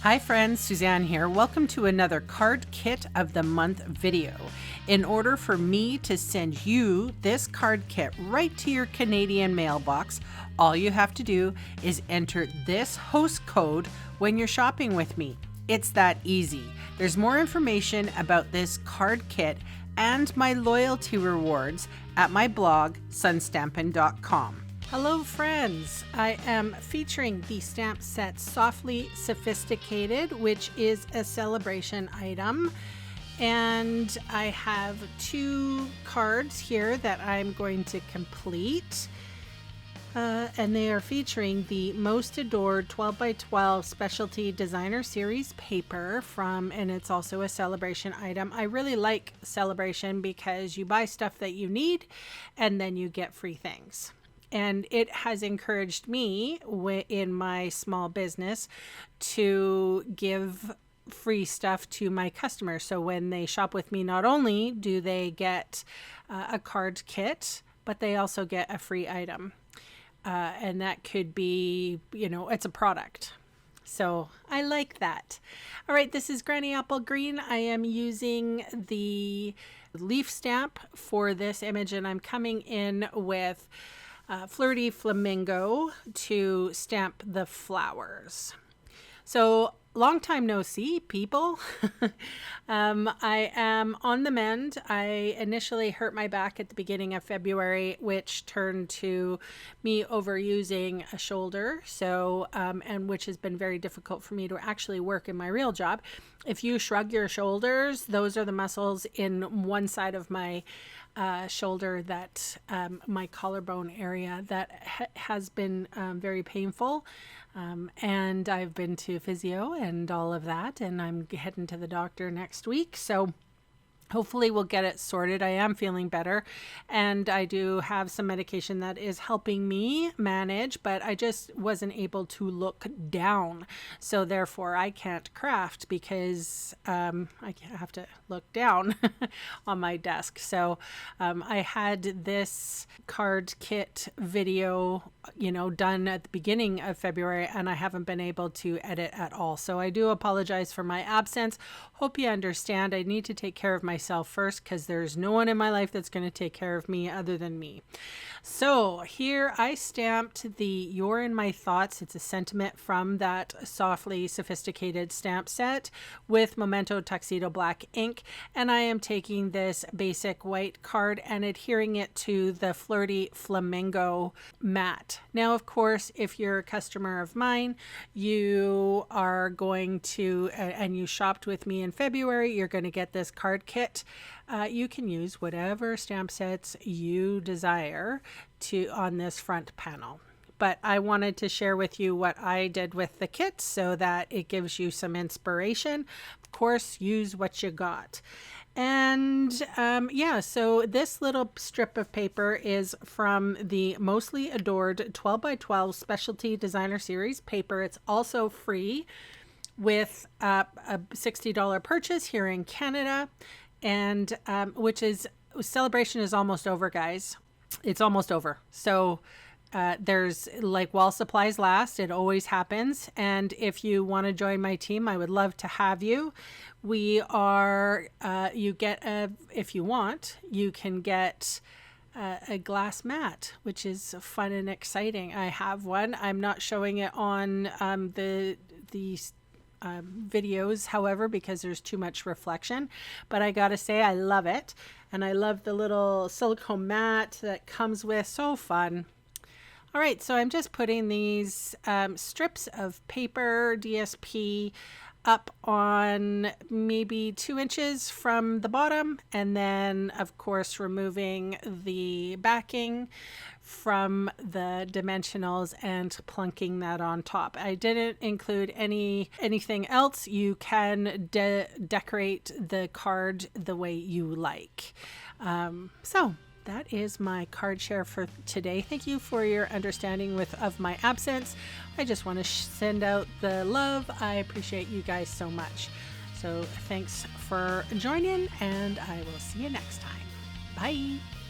Hi friends, Suzanne here. Welcome to another Card Kit of the Month video. In order for me to send you this card kit right to your Canadian mailbox, all you have to do is enter this host code when you're shopping with me. It's that easy. There's more information about this card kit and my loyalty rewards at my blog, sunstampin.com. Hello friends, I am featuring the stamp set Softly Sophisticated, which is a celebration item. And I have two cards here that I'm going to complete. And they are featuring the Most Adored 12x12 Specialty Designer Series paper and it's also a celebration item. I really like celebration because you buy stuff that you need and then you get free things. And it has encouraged me in my small business to give free stuff to my customers. So when they shop with me, not only do they get a card kit, but they also get a free item. And that could be, it's a product. So I like that. All right, this is Granny Apple Green. I am using the leaf stamp for this image, and I'm coming in with Flirty Flamingo to stamp the flowers. So long time no see, people. I am on the mend. I initially hurt my back at the beginning of February, which turned to me overusing a shoulder. And which has been very difficult for me to actually work in my real job. If you shrug your shoulders, those are the muscles in one side of my shoulder that my collarbone area that has been very painful. And I've been to physio and all of that, and I'm heading to the doctor next week. So hopefully we'll get it sorted. I am feeling better, and I do have some medication that is helping me manage, but I just wasn't able to look down. So therefore I can't craft because I have to look down on my desk. So I had this card kit video, done at the beginning of February, and I haven't been able to edit at all. So I do apologize for my absence. Hope you understand. I need to take care of myself first because there's no one in my life that's going to take care of me other than me. So here I stamped the You're in My Thoughts. It's a sentiment from that Softly Sophisticated stamp set with Memento Tuxedo Black ink. And I am taking this basic white card and adhering it to the Flirty Flamingo mat. Now, of course, if you're a customer of mine, you are going to, and you shopped with me in February, you're going to get this card kit. You can use whatever stamp sets you desire on this front panel. But I wanted to share with you what I did with the kit so that it gives you some inspiration. Of course, use what you got. And so this little strip of paper is from the Mostly Adored 12x12 Specialty Designer Series paper. It's also free with a $60 purchase here in Canada. And celebration is almost over, guys. It's almost over. So there's while supplies last, it always happens. And if you want to join my team, I would love to have you. We are, if you want, you can get a glass mat, which is fun and exciting. I have one. I'm not showing it on the videos, however, because there's too much reflection, but I gotta say I love it, and I love the little silicone mat that comes with. So fun. All right, so I'm just putting these strips of paper DSP up on maybe 2 inches from the bottom, and then of course removing the backing from the dimensionals and plunking that on top. I didn't include anything else. You can decorate the card the way you like. So that is my card share for today. Thank you for your understanding of my absence. I just want to send out the love. I appreciate you guys so much. So thanks for joining, and I will see you next time. Bye.